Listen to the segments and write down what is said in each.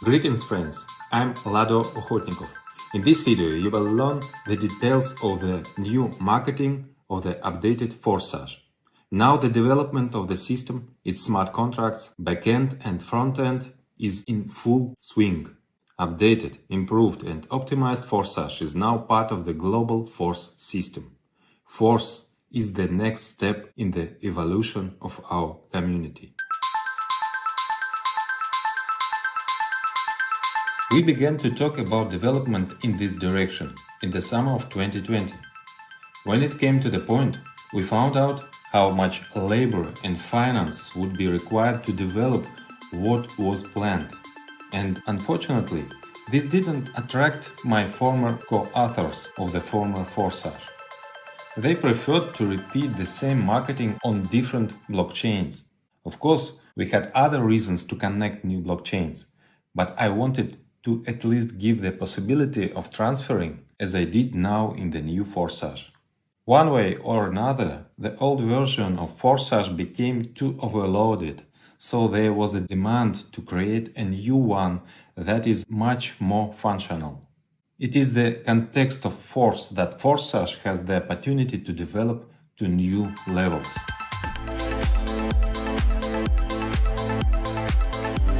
Greetings friends, I'm LADO. In this video you will learn the details of the new marketing of the updated Forsage. Now the development of the system, its smart contracts, backend and frontend is in full swing. Updated, improved and optimized Forsage is now part of the global Force system. Force is the next step in the evolution of our community. We began to talk about development in this direction in the summer of 2020. When it came to the point, we found out how much labor and finance would be required to develop what was planned. And unfortunately, this didn't attract my former co-authors of the former Forsage. They preferred to repeat the same marketing on different blockchains. Of course, we had other reasons to connect new blockchains, but I wanted to at least give the possibility of transferring, as I did now in the new Forsage. One way or another, the old version of Forsage became too overloaded, so there was a demand to create a new one that is much more functional. It is the context of Force that Forsage has the opportunity to develop to new levels.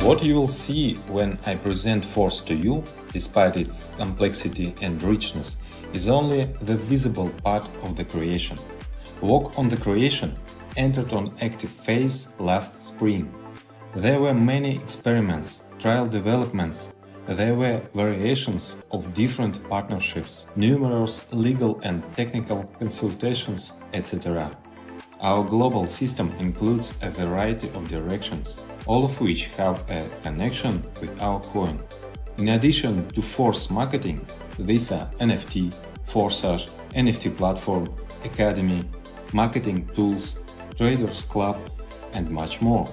What you will see when I present Force to you, despite its complexity and richness, is only the visible part of the creation. Work on the creation entered on active phase last spring. There were many experiments, trial developments, there were variations of different partnerships, numerous legal and technical consultations, etc. Our global system includes a variety of directions, all of which have a connection with our coin. In addition to Force marketing, these are NFT, Forsage, NFT platform, academy, marketing tools, traders club, and much more.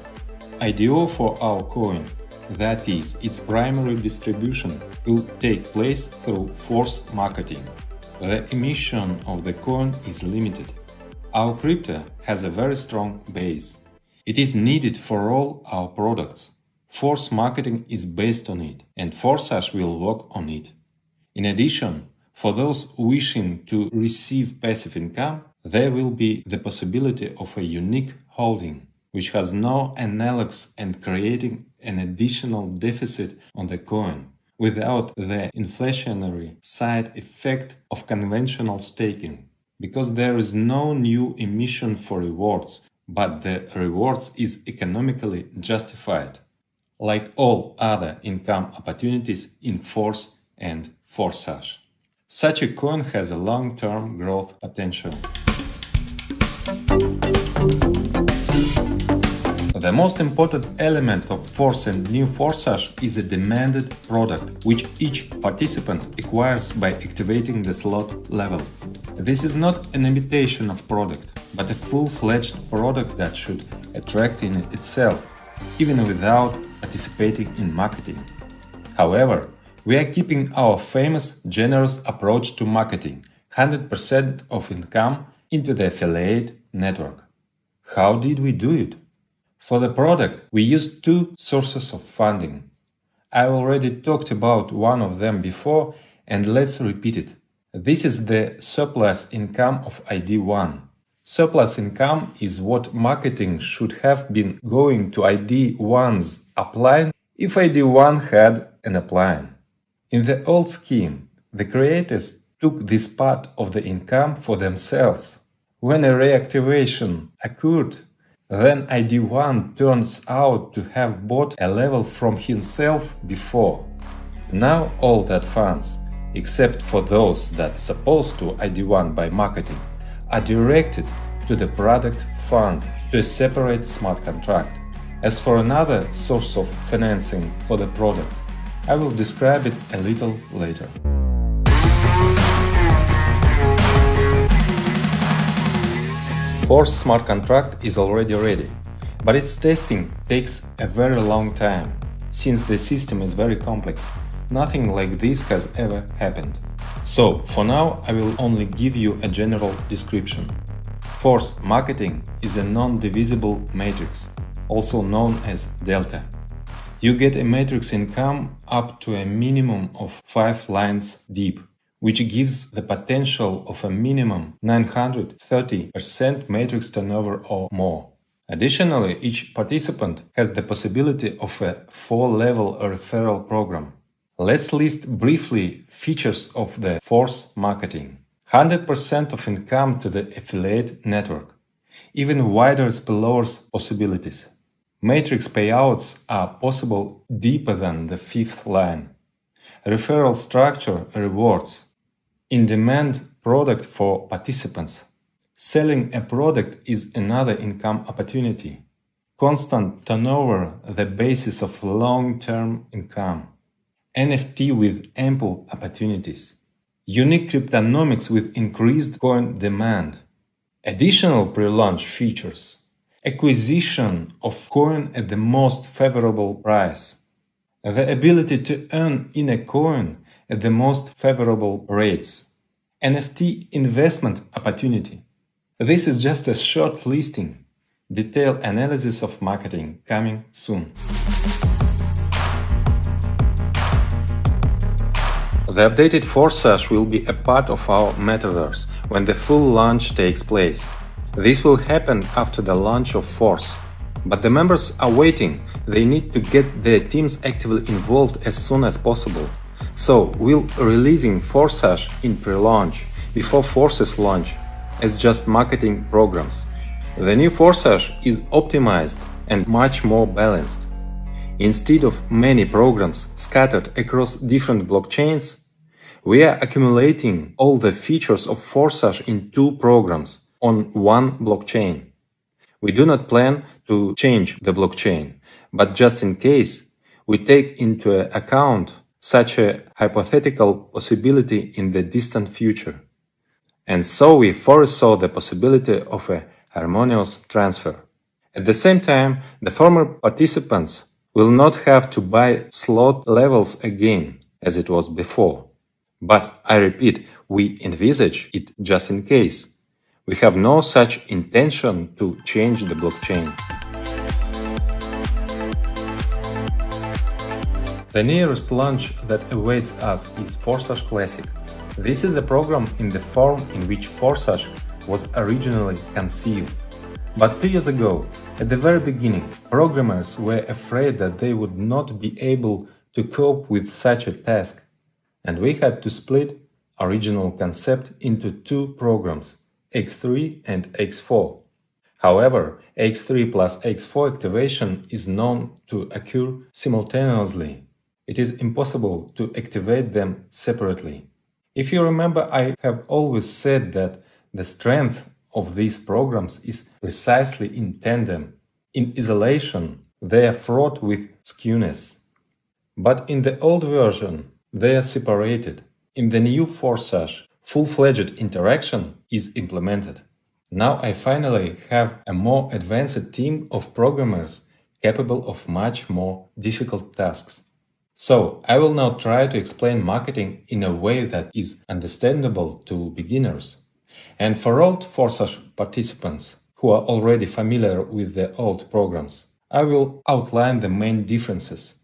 IDO for our coin, that is, its primary distribution, will take place through Force marketing. The emission of the coin is limited. Our crypto has a very strong base. It is needed for all our products. Force marketing is based on it, and Forsage will work on it. In addition, for those wishing to receive passive income, there will be the possibility of a unique holding, which has no analogs and creating an additional deficit on the coin, without the inflationary side effect of conventional staking, because there is no new emission for rewards, but the rewards is economically justified, like all other income opportunities in Force and Forsage. Such a coin has a long-term growth potential. The most important element of Force and new Forsage is a demanded product, which each participant acquires by activating the slot level. This is not an imitation of product, but a full-fledged product that should attract in itself, even without participating in marketing. However, we are keeping our famous generous approach to marketing, 100% of income into the affiliate network. How did we do it? For the product, we used two sources of funding. I already talked about one of them before, and let's repeat it. This is the surplus income of ID1. Surplus income is what marketing should have been going to ID1's upline if ID1 had an upline. In the old scheme, the creators took this part of the income for themselves. When a reactivation occurred, then ID1 turns out to have bought a level from himself before. Now all that funds, except for those that supposed to ID1 by marketing, are directed to the product fund, to a separate smart contract. As for another source of financing for the product, I will describe it a little later. Force smart contract is already ready, but its testing takes a very long time. Since the system is very complex, nothing like this has ever happened. So, for now, I will only give you a general description. Force marketing is a non-divisible matrix, also known as delta. You get a matrix income up to a minimum of 5 lines deep, which gives the potential of a minimum 930% matrix turnover or more. Additionally, each participant has the possibility of a 4-level referral program. Let's list briefly features of the Force marketing. 100% of income to the affiliate network. Even wider spillovers possibilities. Matrix payouts are possible deeper than the 5th line. Referral structure rewards. In-demand product for participants. Selling a product is another income opportunity. Constant turnover, the basis of long-term income. NFT with ample opportunities. Unique cryptonomics with increased coin demand. Additional pre-launch features. Acquisition of coin at the most favorable price. The ability to earn in a coin at the most favorable rates. NFT investment opportunity. This is just a short listing. Detailed analysis of marketing coming soon. The updated Force will be a part of our metaverse when the full launch takes place. This will happen after the launch of Force. But the members are waiting. They need to get their teams actively involved as soon as possible. So we'll releasing Force in pre-launch before Force's launch as just marketing programs. The new Force is optimized and much more balanced. Instead of many programs scattered across different blockchains, we are accumulating all the features of Force in 2 programs on one blockchain. We do not plan to change the blockchain, but just in case, we take into account such a hypothetical possibility in the distant future. And so we foresaw the possibility of a harmonious transfer. At the same time, the former participants will not have to buy slot levels again, as it was before. But I repeat, we envisage it just in case. We have no such intention to change the blockchain. The nearest launch that awaits us is Force Classic. This is a program in the form in which Force was originally conceived. But 2 years ago, at the very beginning, programmers were afraid that they would not be able to cope with such a task. And we had to split original concept into 2 programs, X3 and X4. However, X3 plus X4 activation is known to occur simultaneously. It is impossible to activate them separately. If you remember, I have always said that the strength of these programs is precisely in tandem. In isolation, they are fraught with skewness. But in the old version, they are separated. In the new Force, full-fledged interaction is implemented. Now I finally have a more advanced team of programmers capable of much more difficult tasks. So I will now try to explain marketing in a way that is understandable to beginners. And for old Force participants who are already familiar with the old programs, I will outline the main differences.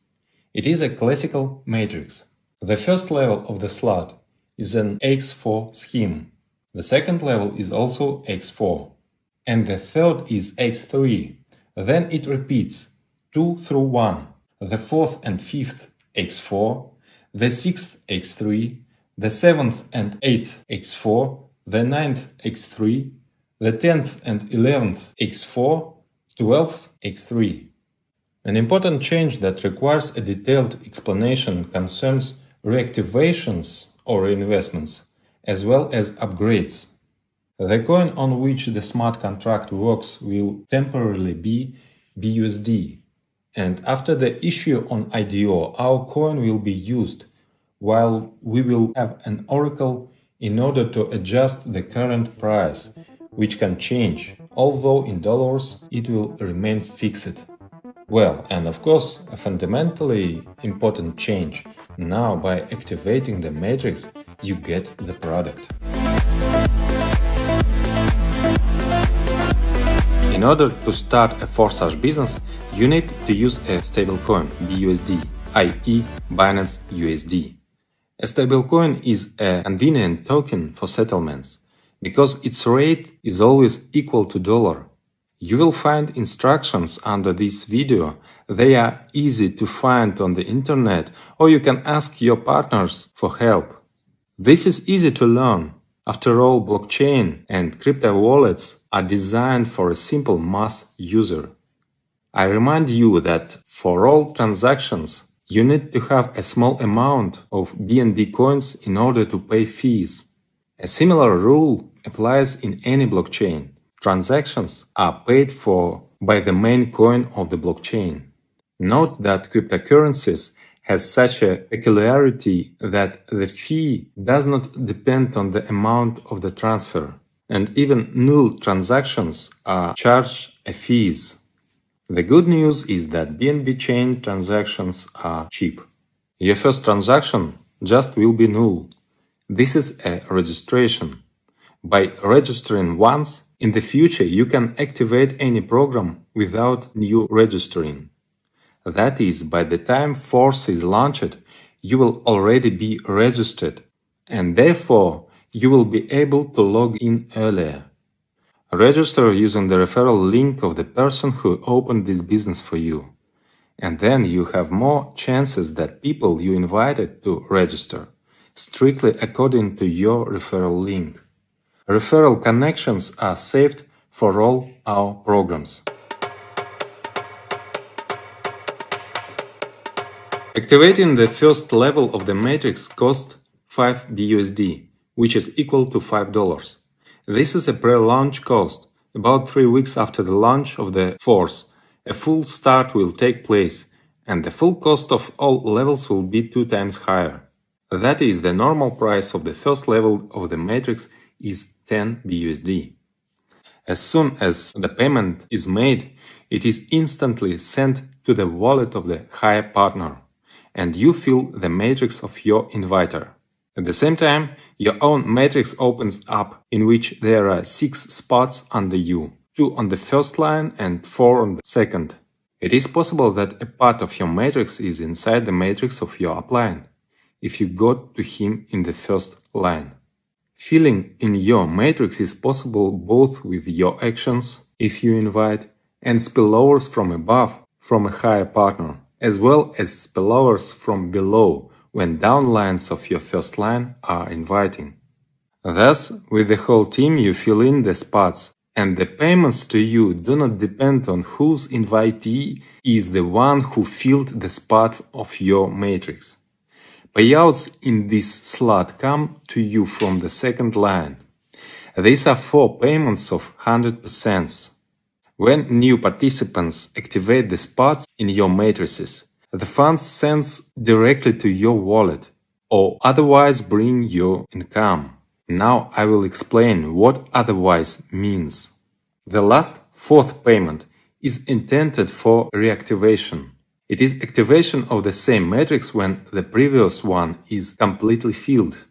It is a classical matrix. The first level of the slot is an X4 scheme. The second level is also X4. And the third is X3. Then it repeats 2 through 1. The fourth and fifth X4. The sixth X3. The 7th and 8th X4. The 9th X3. The 10th and 11th X4. 12th X3. An important change that requires a detailed explanation concerns reactivations or reinvestments, as well as upgrades. The coin on which the smart contract works will temporarily be BUSD, and after the issue on IDO, our coin will be used, while we will have an oracle in order to adjust the current price, which can change, although in dollars it will remain fixed. Well, and of course, a fundamentally important change. Now, by activating the matrix, you get the product. In order to start a Forsage business, you need to use a stablecoin, BUSD, i.e. Binance USD. A stablecoin is a convenient token for settlements, because its rate is always equal to dollar. You will find instructions under this video. They are easy to find on the internet, or you can ask your partners for help. This is easy to learn. After all, blockchain and crypto wallets are designed for a simple mass user. I remind you that for all transactions, you need to have a small amount of BNB coins in order to pay fees. A similar rule applies in any blockchain. Transactions are paid for by the main coin of the blockchain. Note that cryptocurrencies has such a peculiarity that the fee does not depend on the amount of the transfer, and even null transactions are charged a fees. The good news is that BNB chain transactions are cheap. Your first transaction just will be null. This is a registration. By registering once, in the future you can activate any program without new registering. That is, by the time Force is launched, you will already be registered, and therefore you will be able to log in earlier. Register using the referral link of the person who opened this business for you, and then you have more chances that people you invited to register, strictly according to your referral link. Referral connections are saved for all our programs. Activating the first level of the matrix costs 5 BUSD, which is equal to $5. This is a pre-launch cost. About 3 weeks after the launch of the Force, a full start will take place, and the full cost of all levels will be 2 times higher. That is, the normal price of the first level of the matrix is 10 BUSD. As soon as the payment is made, it is instantly sent to the wallet of the hire partner, and you fill the matrix of your inviter. At the same time, your own matrix opens up, in which there are 6 spots under you, 2 on the first line and 4 on the second. It is possible that a part of your matrix is inside the matrix of your upline, if you got to him in the first line. Filling in your matrix is possible both with your actions, if you invite, and spillovers from above, from a higher partner, as well as spillovers from below, when downlines of your first line are inviting. Thus, with the whole team you fill in the spots, and the payments to you do not depend on whose invitee is the one who filled the spot of your matrix. Payouts in this slot come to you from the second line. These are 4 payments of 100%. When new participants activate the spots in your matrices, the funds sends directly to your wallet, or otherwise bring your income. Now I will explain what otherwise means. The last 4th payment is intended for reactivation. It is activation of the same matrix when the previous one is completely filled.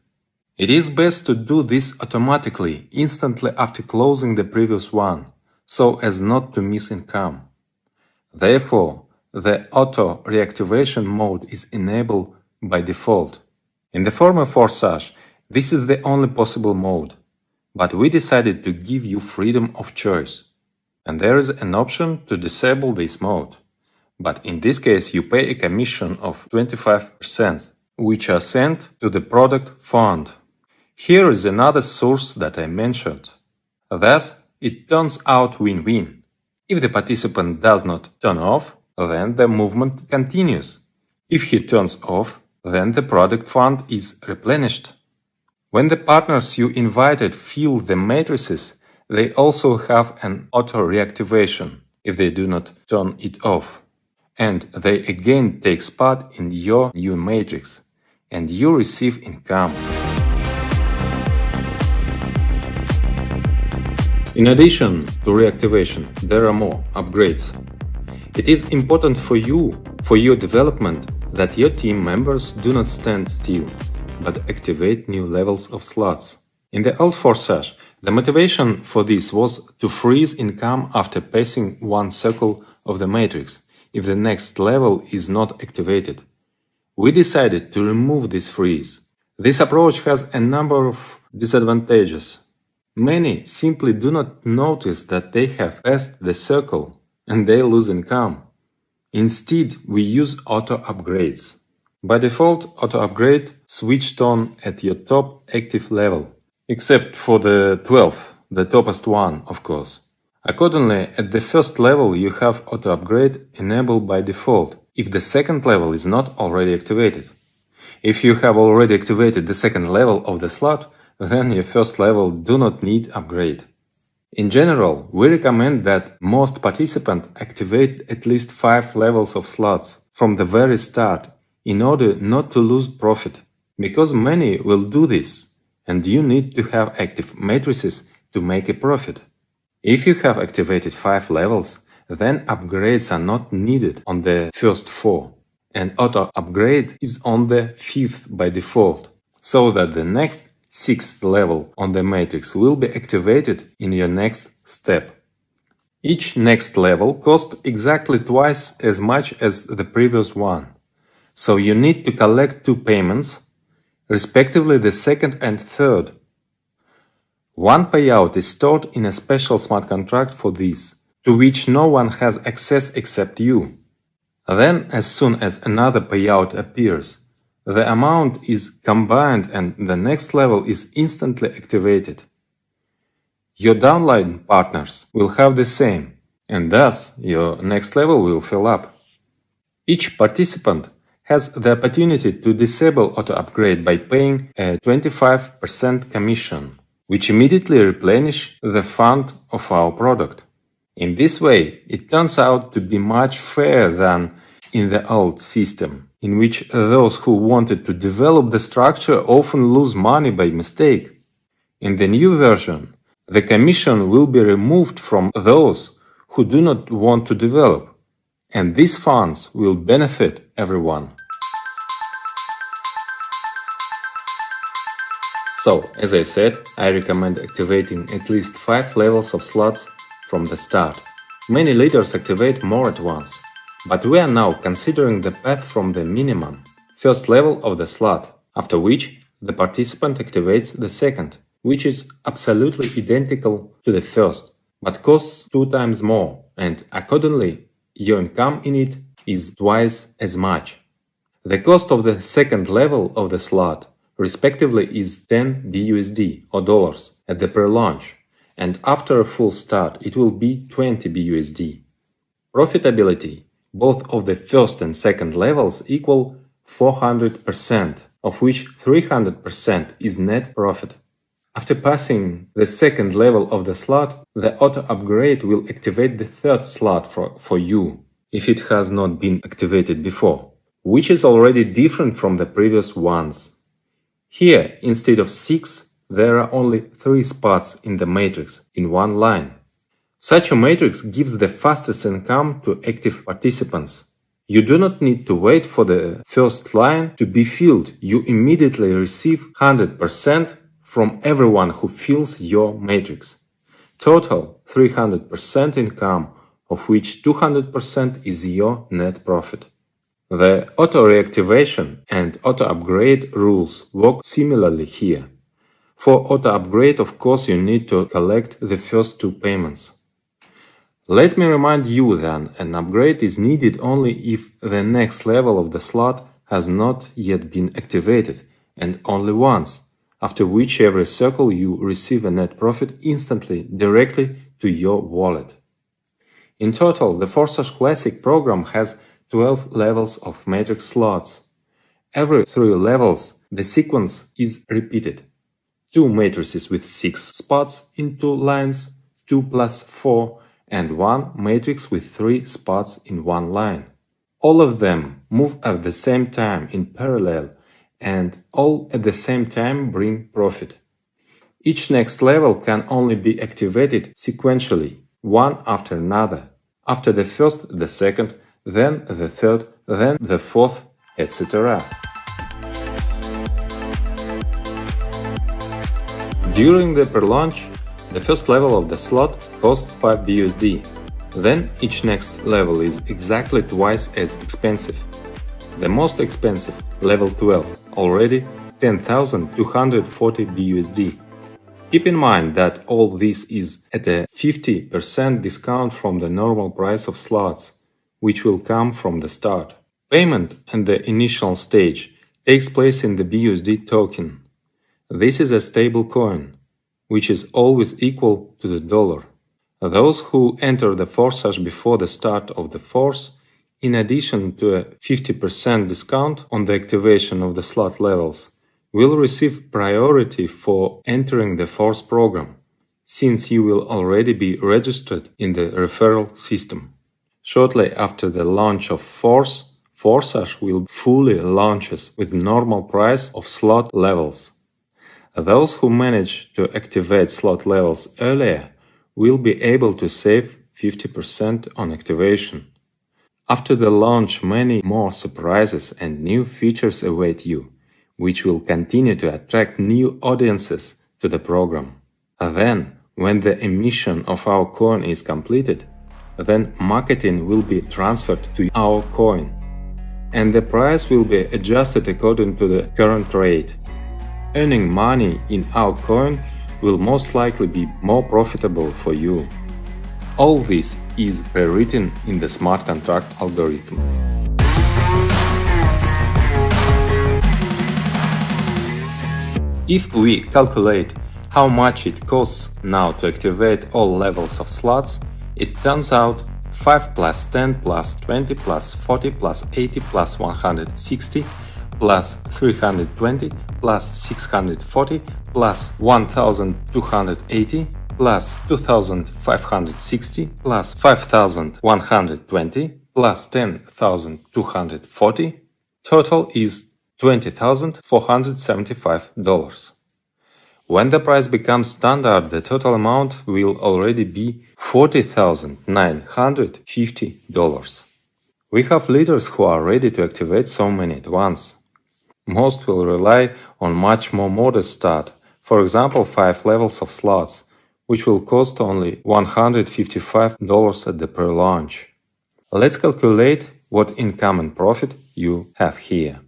It is best to do this automatically, instantly after closing the previous one, so as not to miss income. Therefore, the auto reactivation mode is enabled by default. In the former Forsage, this is the only possible mode, but we decided to give you freedom of choice, and there is an option to disable this mode. But in this case you pay a commission of 25%, which are sent to the product fund. Here is another source that I mentioned. Thus, it turns out win-win. If the participant does not turn off, then the movement continues. If he turns off, then the product fund is replenished. When the partners you invited fill the matrices, they also have an auto-reactivation, if they do not turn it off. And they again take spot in your new matrix, and you receive income. In addition to reactivation, there are more upgrades. It is important for you, for your development, that your team members do not stand still, but activate new levels of slots. In the old Forsage, The motivation for this was to freeze income after passing one circle of the matrix, if the next level is not activated. We decided to remove this freeze. This approach has a number of disadvantages. Many simply do not notice that they have passed the circle and they lose income. Instead, we use auto upgrades. By default, auto upgrade switched on at your top active level, except for the 12th, the topest one, of course. Accordingly, at the first level you have auto upgrade enabled by default, if the second level is not already activated. If you have already activated the second level of the slot, then your first level do not need upgrade. In general, we recommend that most participants activate at least 5 levels of slots from the very start in order not to lose profit, because many will do this, and you need to have active matrices to make a profit. If you have activated 5 levels, then upgrades are not needed on the first 4, and auto upgrade is on the 5th by default, so that the next 6th level on the matrix will be activated in your next step. Each next level costs exactly twice as much as the previous one, so you need to collect 2 payments, respectively the second and third. One payout is stored in a special smart contract for this, to which no one has access except you. Then, as soon as another payout appears, the amount is combined and the next level is instantly activated. Your downline partners will have the same, and thus your next level will fill up. Each participant has the opportunity to disable auto upgrade by paying a 25% commission, which immediately replenish the fund of our product. In this way, it turns out to be much fairer than in the old system, in which those who wanted to develop the structure often lose money by mistake. In the new version, the commission will be removed from those who do not want to develop, and these funds will benefit everyone. So, as I said, I recommend activating at least 5 levels of slots from the start. Many leaders activate more at once. But we are now considering the path from the minimum, first level of the slot, after which the participant activates the second, which is absolutely identical to the first, but costs 2 times more, and accordingly, your income in it is twice as much. The cost of the second level of the slot, respectively, is 10 BUSD or dollars at the pre-launch, and after a full start it will be 20 BUSD. Profitability both of the first and second levels equal 400%, of which 300% is net profit. After passing the second level of the slot, the auto upgrade will activate the third slot for you, if it has not been activated before, which is already different from the previous ones. Here, instead of 6, there are only 3 spots in the matrix in one line. Such a matrix gives the fastest income to active participants. You do not need to wait for the first line to be filled. You immediately receive 100% from everyone who fills your matrix. Total 300% income, of which 200% is your net profit. The auto reactivation and auto upgrade rules work similarly here. For auto upgrade, of course, you need to collect the first 2 payments. Let me remind you then, an upgrade is needed only if the next level of the slot has not yet been activated, and only once, after which every circle you receive a net profit instantly directly to your wallet. In total, the Forsage Classic program has 12 levels of matrix slots. Every 3 levels, the sequence is repeated. 2 matrices with 6 spots in 2 lines, 2 plus 4, and 1 matrix with 3 spots in 1 line. All of them move at the same time in parallel, and all at the same time bring profit. Each next level can only be activated sequentially, one after another. After the first, the second, then the third, then the fourth, etc. During the pre-launch, The first level of the slot costs 5 BUSD. Then each next level is exactly twice as expensive. The most expensive, level 12, already 10,240 BUSD. Keep in mind that all this is at a 50% discount from the normal price of slots, which will come from the start. Payment at the initial stage takes place in the BUSD token. This is a stable coin, which is always equal to the dollar. Those who enter the Forsage before the start of the force, in addition to a 50% discount on the activation of the slot levels, will receive priority for entering the force program, since you will already be registered in the referral system. Shortly after the launch of force, Forsage will fully launches with normal price of slot levels. Those who manage to activate slot levels earlier will be able to save 50% on activation. After the launch, many more surprises and new features await you, which will continue to attract new audiences to the program. Then, when the emission of our coin is completed, then marketing will be transferred to our coin, and the price will be adjusted according to the current rate. Earning money in our coin will most likely be more profitable for you. All this is pre-written in the smart contract algorithm. If we calculate how much it costs now to activate all levels of slots, it turns out 5 plus 10 plus 20 plus 40 plus 80 plus 160 plus 320 plus 640 plus 1280 plus 2560 plus 5120 plus 10,240, total is $20,475. When the price becomes standard, the total amount will already be $40,950. We have leaders who are ready to activate so many at once. Most will rely on much more modest start, for example 5 levels of slots, which will cost only $155 at the pre-launch. Let's calculate what income and profit you have here.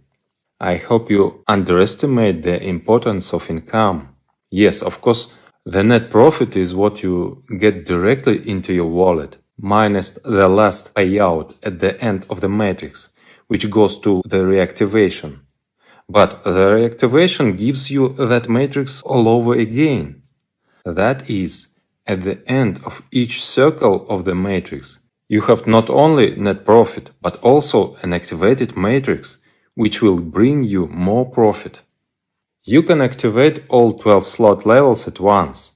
I hope you underestimate the importance of income. Yes, of course, the net profit is what you get directly into your wallet, minus the last payout at the end of the matrix, which goes to the reactivation. But the reactivation gives you that matrix all over again. That is, at the end of each circle of the matrix, you have not only net profit, but also an activated matrix, which will bring you more profit. You can activate all 12 slot levels at once,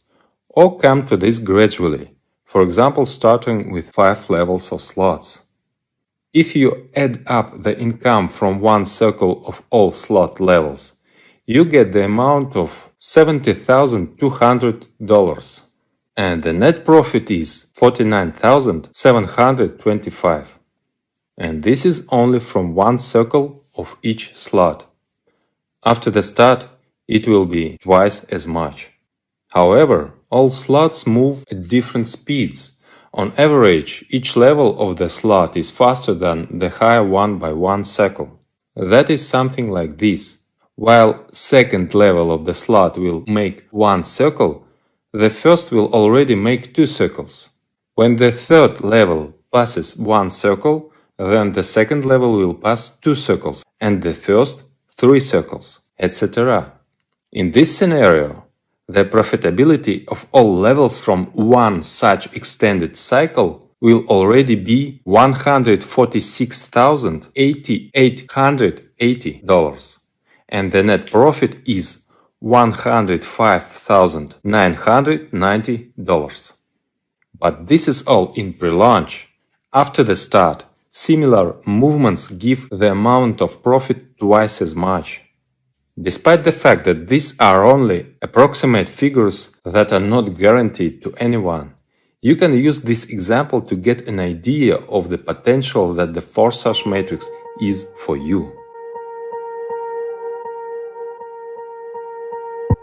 or come to this gradually, for example starting with 5 levels of slots. If you add up the income from one circle of all slot levels, you get the amount of $70,200, and the net profit is $49,725. And this is only from one circle of each slot. After the start, it will be twice as much. However, all slots move at different speeds. On average, each level of the slot is faster than the higher one by 1 cycle. That is something like this. While second level of the slot will make 1 circle, the first will already make 2 circles. When the third level passes 1 circle, then the second level will pass 2 circles, and the first 3 circles, etc. In this scenario, the profitability of all levels from one such extended cycle will already be $146,880, and the net profit is $105,990. But this is all in pre-launch. After the start, similar movements give the amount of profit twice as much. Despite the fact that these are only approximate figures that are not guaranteed to anyone, you can use this example to get an idea of the potential that the Forsage matrix is for you.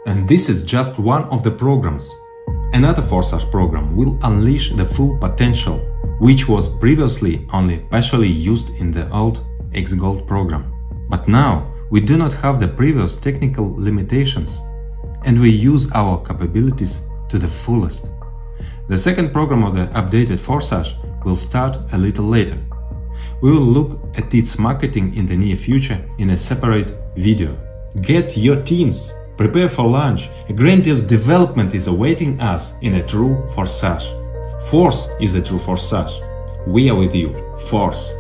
And this is just one of the programs. Another Forsage program will unleash the full potential, which was previously only partially used in the old X-Gold program. But now we do not have the previous technical limitations, and we use our capabilities to the fullest. The second program of the updated Forsage will start a little later. We will look at its marketing in the near future in a separate video. Get your teams! Prepare for launch. A grandiose development is awaiting us in a true Forsage. Force is a true Forsage. We are with you. Force.